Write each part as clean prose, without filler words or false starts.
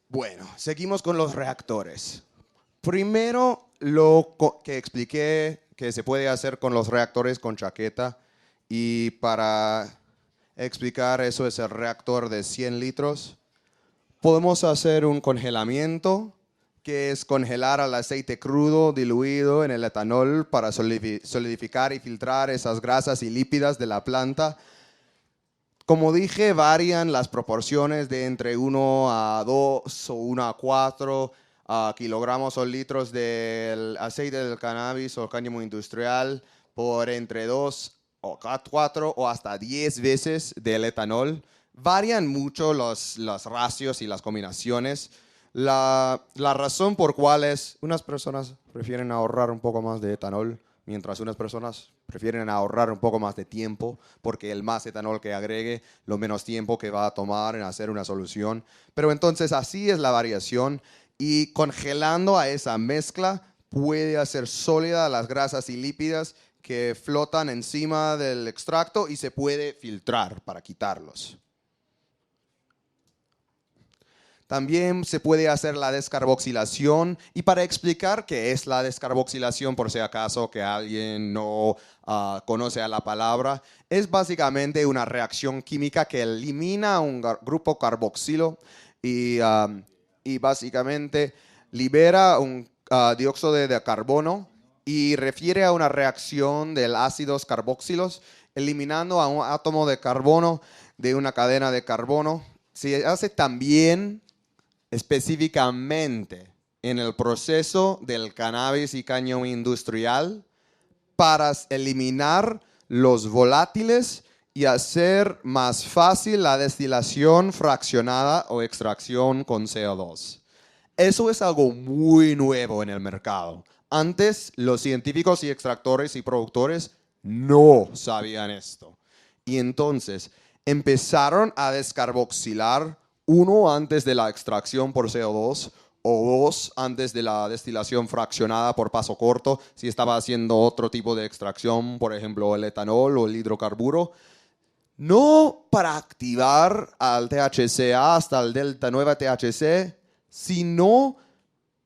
Bueno, seguimos con los reactores. Primero, que expliqué que se puede hacer con los reactores con chaqueta. Y para explicar eso es el reactor de 100 litros. Podemos hacer un congelamiento, que es congelar al aceite crudo diluido en el etanol para solidificar y filtrar esas grasas y lípidas de la planta. Como dije, varían las proporciones de entre 1 a 2 o 1 a 4 kilogramos o litros del aceite del cannabis o cáñamo industrial por entre 2 o 4 o hasta 10 veces del etanol. Varían mucho los ratios y las combinaciones. La razón por cual es, unas personas prefieren ahorrar un poco más de etanol, mientras unas personas prefieren ahorrar un poco más de tiempo, porque el más etanol que agregue, lo menos tiempo que va a tomar en hacer una solución. Pero entonces así es la variación, y congelando a esa mezcla puede hacer sólida las grasas y lípidas que flotan encima del extracto y se puede filtrar para quitarlos. También se puede hacer la descarboxilación, y para explicar qué es la descarboxilación, por si acaso que alguien no conoce a la palabra, es básicamente una reacción química que elimina un grupo carboxilo y básicamente libera un dióxido de carbono, y refiere a una reacción de ácidos carboxilos, eliminando a un átomo de carbono de una cadena de carbono. Se hace también específicamente en el proceso del cannabis y cáñamo industrial para eliminar los volátiles y hacer más fácil la destilación fraccionada o extracción con CO2. Eso es algo muy nuevo en el mercado. Antes, los científicos y extractores y productores no sabían esto. Y entonces empezaron a descarboxilar, uno antes de la extracción por CO2 o dos antes de la destilación fraccionada por paso corto, si estaba haciendo otro tipo de extracción, por ejemplo el etanol o el hidrocarburo. No para activar al THCA hasta el delta 9 THC, sino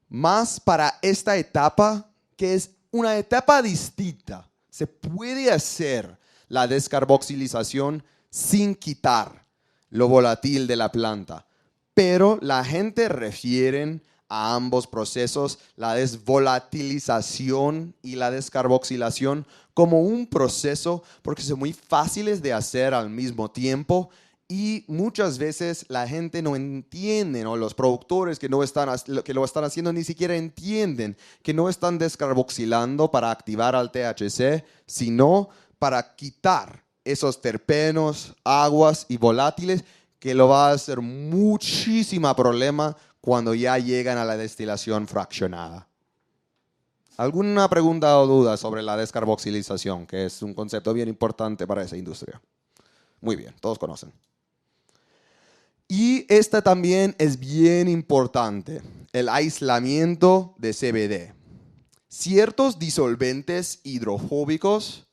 más para esta etapa, que es una etapa distinta. Se puede hacer la descarboxilización sin quitar lo volátil de la planta, pero la gente refiere a ambos procesos, la desvolatilización y la descarboxilación, como un proceso, porque son muy fáciles de hacer al mismo tiempo. Y muchas veces la gente no entiende, ¿no? Los productores que lo están haciendo ni siquiera entienden que no están descarboxilando para activar al THC, sino para quitar esos terpenos, aguas y volátiles, que lo va a hacer muchísimo problema cuando ya llegan a la destilación fraccionada. ¿Alguna pregunta o duda sobre la descarboxilización, que es un concepto bien importante para esa industria? Muy bien, todos conocen. Y esta también es bien importante, el aislamiento de CBD. Ciertos disolventes hidrofóbicos,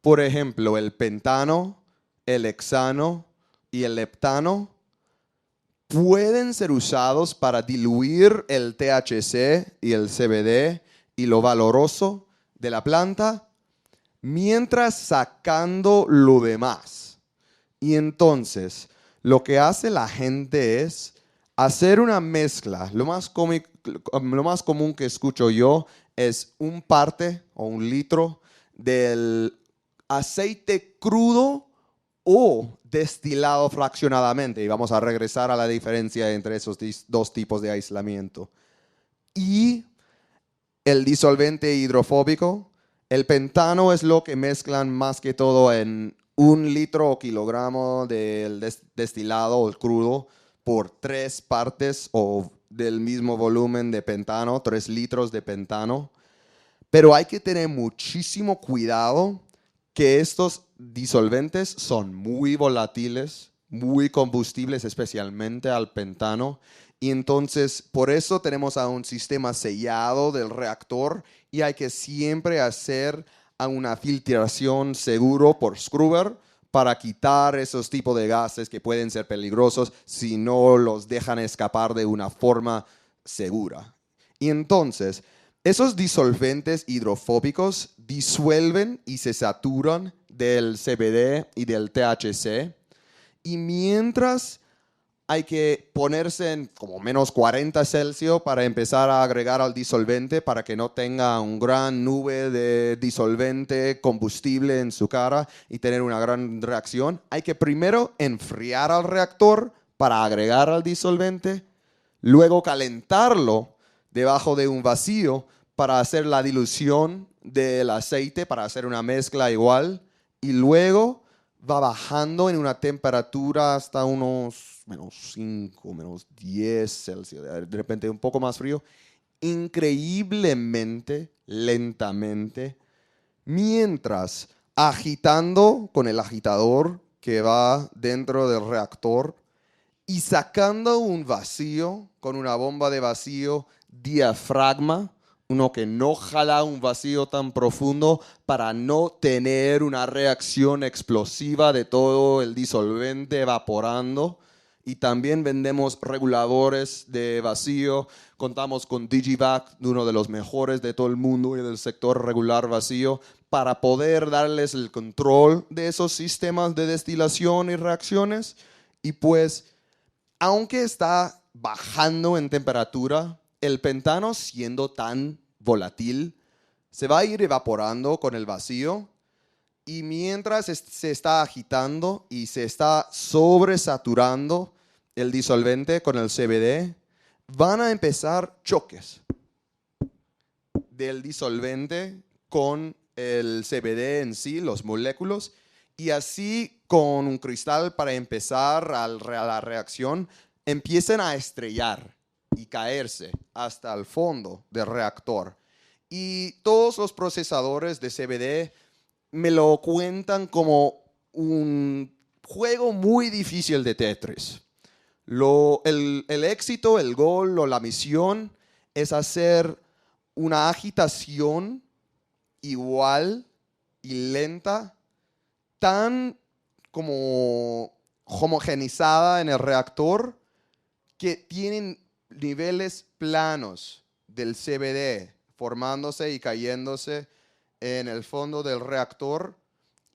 por ejemplo el pentano, el hexano y el leptano, pueden ser usados para diluir el THC y el CBD y lo valoroso de la planta, mientras sacando lo demás. Y entonces lo que hace la gente es hacer una mezcla. Lo más común que escucho yo es un parte o un litro del aceite crudo o destilado fraccionadamente. Y vamos a regresar a la diferencia entre esos dos tipos de aislamiento. Y el disolvente hidrofóbico, el pentano, es lo que mezclan más que todo en 1 litro o kilogramo del destilado o crudo por 3 partes o del mismo volumen de pentano, 3 litros de pentano. Pero hay que tener muchísimo cuidado, que estos disolventes son muy volátiles, muy combustibles, especialmente al pentano. Y entonces por eso tenemos a un sistema sellado del reactor, y hay que siempre hacer a una filtración seguro por scrubber, para quitar esos tipos de gases que pueden ser peligrosos si no los dejan escapar de una forma segura. Y entonces, esos disolventes hidrofóbicos disuelven y se saturan del CBD y del THC. Y mientras hay que ponerse en como menos 40 Celsius para empezar a agregar al disolvente para que no tenga una gran nube de disolvente combustible en su cara y tener una gran reacción. Hay que primero enfriar al reactor para agregar al disolvente, luego calentarlo debajo de un vacío para hacer la dilución del aceite, para hacer una mezcla igual, y luego va bajando en una temperatura hasta unos -5, -10 Celsius, de repente un poco más frío, increíblemente lentamente, mientras agitando con el agitador que va dentro del reactor y sacando un vacío con una bomba de vacío diafragma, uno que no jala un vacío tan profundo para no tener una reacción explosiva de todo el disolvente evaporando. Y también vendemos reguladores de vacío. Contamos con Digivac, uno de los mejores de todo el mundo y del sector regular vacío, para poder darles el control de esos sistemas de destilación y reacciones. Y pues, aunque está bajando en temperatura, el pentano, siendo tan volátil, se va a ir evaporando con el vacío, y mientras se está agitando y se está sobresaturando el disolvente con el CBD, van a empezar choques del disolvente con el CBD en sí, los moléculos, y así con un cristal para empezar a la reacción, empiezan a estrellar y caerse hasta el fondo del reactor. Y todos los procesadores de CBD me lo cuentan como un juego muy difícil de Tetris. El éxito, el gol o la misión es hacer una agitación igual y lenta, tan como homogenizada en el reactor, que tienen niveles planos del CBD formándose y cayéndose en el fondo del reactor,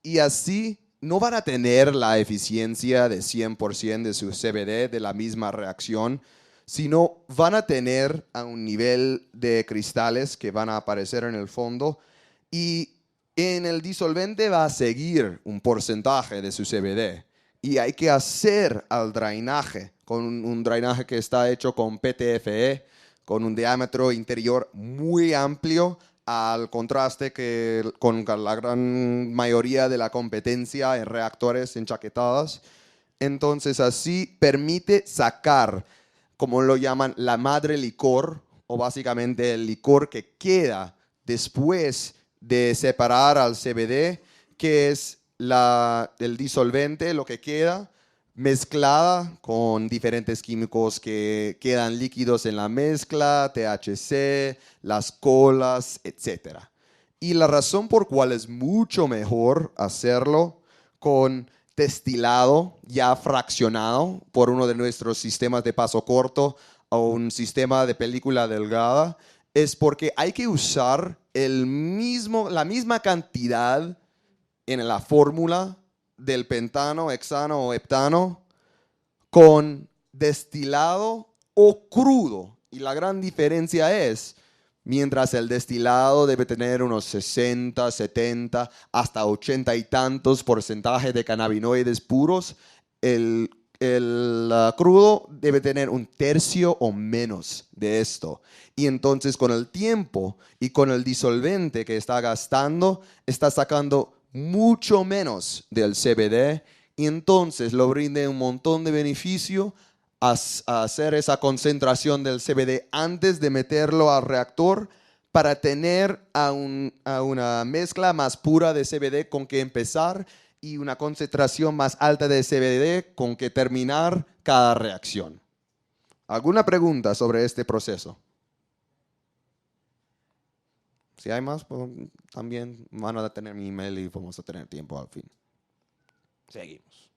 y así no van a tener la eficiencia de 100% de su CBD de la misma reacción, sino van a tener a un nivel de cristales que van a aparecer en el fondo, y en el disolvente va a seguir un porcentaje de su CBD. Y hay que hacer al drenaje, con un drenaje que está hecho con PTFE, con un diámetro interior muy amplio, al contraste que con la gran mayoría de la competencia en reactores enchaquetadas. Entonces así permite sacar, como lo llaman, la madre licor, o básicamente el licor que queda después de separar al CBD, que es el disolvente, lo que queda, mezclada con diferentes químicos que quedan líquidos en la mezcla, THC, las colas, etc. Y la razón por cual es mucho mejor hacerlo con destilado ya fraccionado por uno de nuestros sistemas de paso corto o un sistema de película delgada es porque hay que usar la misma cantidad en la fórmula del pentano, hexano o heptano con destilado o crudo. Y la gran diferencia es, mientras el destilado debe tener unos 60, 70, hasta 80 y tantos porcentajes de cannabinoides puros, el crudo debe tener un tercio o menos de esto. Y entonces con el tiempo y con el disolvente que está gastando, está sacando mucho menos del CBD, y entonces lo brinda un montón de beneficio a hacer esa concentración del CBD antes de meterlo al reactor, para tener a una mezcla más pura de CBD con que empezar y una concentración más alta de CBD con que terminar cada reacción. ¿Alguna pregunta sobre este proceso? Si hay más, pues también van a tener mi email y vamos a tener tiempo al fin. Seguimos.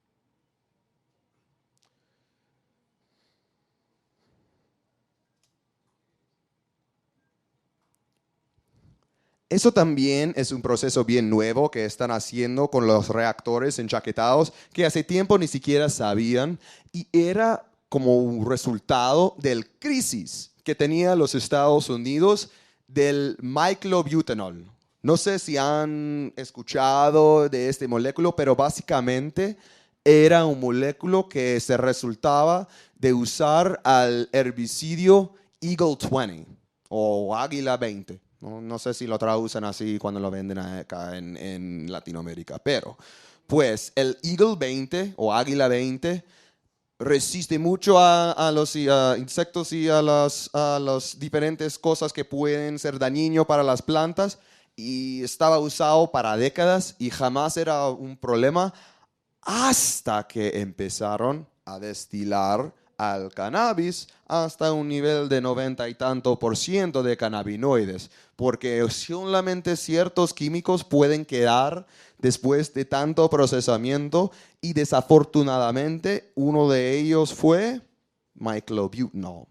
Eso también es un proceso bien nuevo que están haciendo con los reactores enchaquetados que hace tiempo ni siquiera sabían y era como un resultado del crisis que tenía los Estados Unidos del microbutanol. No sé si han escuchado de este moléculo, pero básicamente era un moléculo que se resultaba de usar al herbicidio Eagle 20 o Águila 20. No sé si lo traducen así cuando lo venden acá en Latinoamérica, pero pues el Eagle 20 o Águila 20 resiste mucho a los insectos y a las diferentes cosas que pueden ser dañinos para las plantas y estaba usado para décadas y jamás era un problema hasta que empezaron a destilar al cannabis hasta un nivel de 90 y tanto por ciento de cannabinoides, porque solamente ciertos químicos pueden quedar después de tanto procesamiento y desafortunadamente uno de ellos fue microbutanol.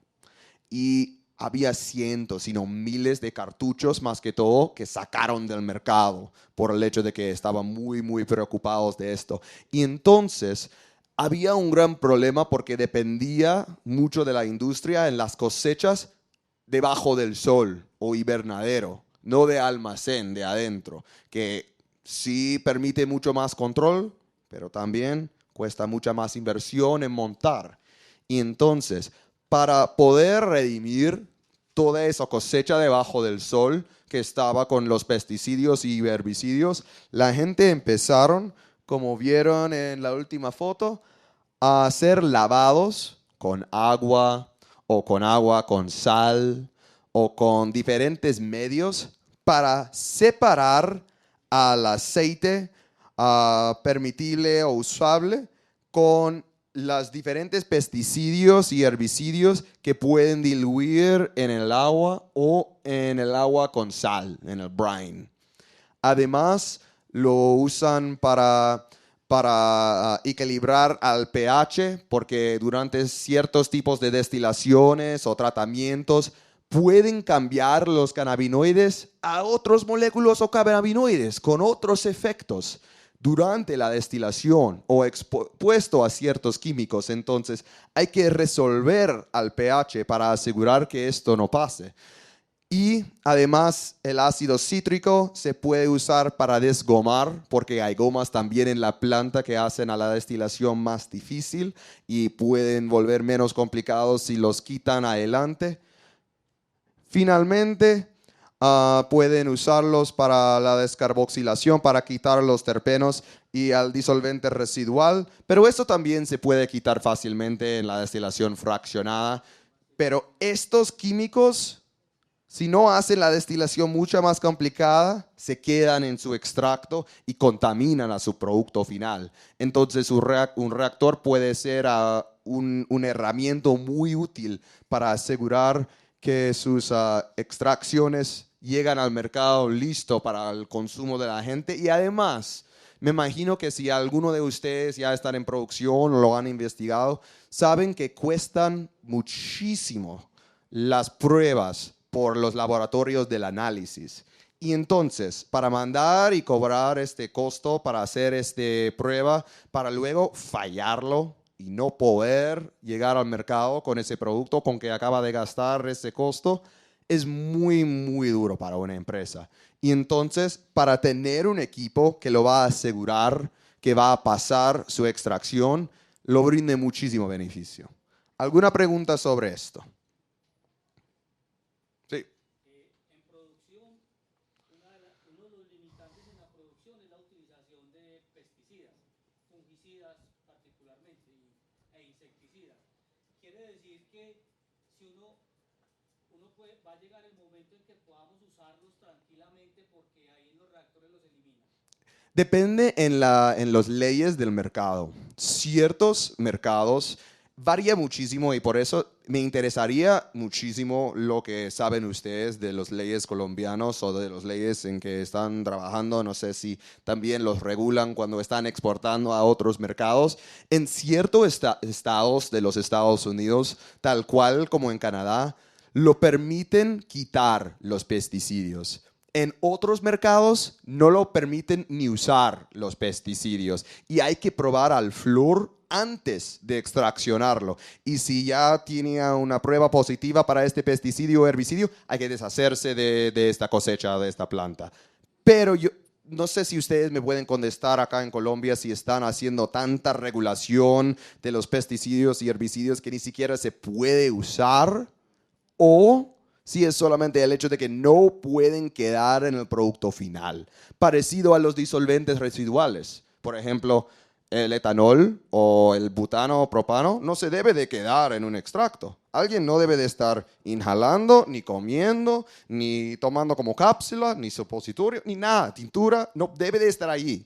Y había cientos, sino miles de cartuchos más que todo que sacaron del mercado por el hecho de que estaban muy preocupados de esto. Y entonces había un gran problema porque dependía mucho de la industria en las cosechas debajo del sol o invernadero, no de almacén, de adentro, que sí permite mucho más control, pero también cuesta mucha más inversión en montar. Y entonces, para poder redimir toda esa cosecha debajo del sol que estaba con los pesticidios y herbicidios, la gente empezaron, como vieron en la última foto, a hacer lavados con agua o con agua con sal o con diferentes medios para separar al aceite permitible o usable con los diferentes pesticidios y herbicidios que pueden diluir en el agua o en el agua con sal, en el brine. Además, lo usan para equilibrar al pH, porque durante ciertos tipos de destilaciones o tratamientos pueden cambiar los cannabinoides a otros moléculas o cannabinoides con otros efectos durante la destilación o expuesto a ciertos químicos. Entonces hay que resolver al pH para asegurar que esto no pase. Y además el ácido cítrico se puede usar para desgomar, porque hay gomas también en la planta que hacen a la destilación más difícil y pueden volver menos complicados si los quitan adelante. Finalmente, pueden usarlos para la descarboxilación, para quitar los terpenos y al disolvente residual, pero eso también se puede quitar fácilmente en la destilación fraccionada. Pero estos químicos, si no hacen la destilación mucho más complicada, se quedan en su extracto y contaminan a su producto final. Entonces, un reactor puede ser una herramienta muy útil para asegurar que sus extracciones llegan al mercado listo para el consumo de la gente. Y además, me imagino que si alguno de ustedes ya están en producción o lo han investigado, saben que cuestan muchísimo las pruebas por los laboratorios del análisis. Y entonces, para mandar y cobrar este costo, para hacer esta prueba, para luego fallarlo y no poder llegar al mercado con ese producto con que acaba de gastar ese costo, es muy duro para una empresa. Y entonces, para tener un equipo que lo va a asegurar, que va a pasar su extracción, lo brinde muchísimo beneficio. ¿Alguna pregunta sobre esto? Sí. En producción, uno de los limitantes en la producción es la utilización de pesticidas, fungicidas particularmente, e insecticidas. Quiere decir que si va a llegar el momento en que podamos usarlos tranquilamente porque ahí en los reactores los eliminan. Depende en las leyes del mercado. Ciertos mercados varía muchísimo y por eso Me interesaría muchísimo lo que saben ustedes de las leyes colombianos o de las leyes en que están trabajando. No sé si también los regulan cuando están exportando a otros mercados. En ciertos estados de los Estados Unidos, tal cual como en Canadá, lo permiten quitar los pesticidios. En otros mercados no lo permiten ni usar los pesticidios y hay que probar al flúor antes de extraccionarlo. Y si ya tiene una prueba positiva para este pesticidio o herbicidio, hay que deshacerse de esta cosecha, de esta planta. Pero yo no sé si ustedes me pueden contestar acá en Colombia si están haciendo tanta regulación de los pesticidios y herbicidios que ni siquiera se puede usar, o si es solamente el hecho de que no pueden quedar en el producto final, parecido a los disolventes residuales. Por ejemplo, el etanol o el butano o propano no se debe de quedar en un extracto. Alguien no debe de estar inhalando, ni comiendo, ni tomando como cápsula, ni supositorio, ni nada. Tintura no debe de estar allí.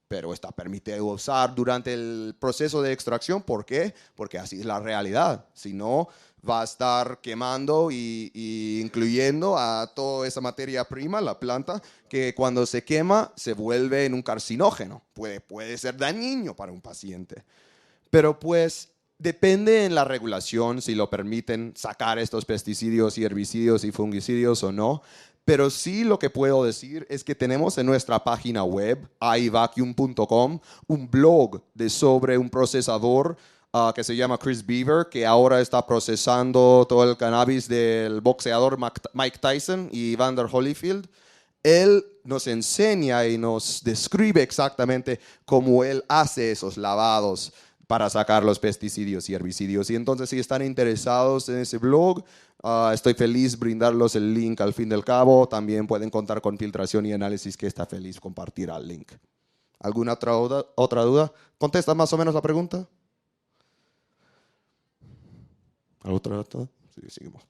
Pero está permitido usar durante el proceso de extracción. ¿Por qué? Porque así es la realidad. Si no, va a estar quemando y incluyendo a toda esa materia prima, la planta, que cuando se quema se vuelve en un carcinógeno. Puede ser dañino para un paciente. Pero pues depende en la regulación si lo permiten sacar estos pesticidios y herbicidios y fungicidios o no. Pero sí lo que puedo decir es que tenemos en nuestra página web, ivacuum.com, un blog sobre un procesador que se llama Chris Beaver, que ahora está procesando todo el cannabis del boxeador Mike Tyson y Evander Holyfield. Él nos enseña y nos describe exactamente cómo él hace esos lavados para sacar los pesticidios y herbicidios. Y entonces, si están interesados en ese blog, estoy feliz brindarlos el link al fin del cabo. También pueden contar con Filtración y Análisis, que está feliz compartir el link. ¿Alguna otra duda? ¿Contesta más o menos la pregunta? ¿Alguna otra duda? Sí, seguimos.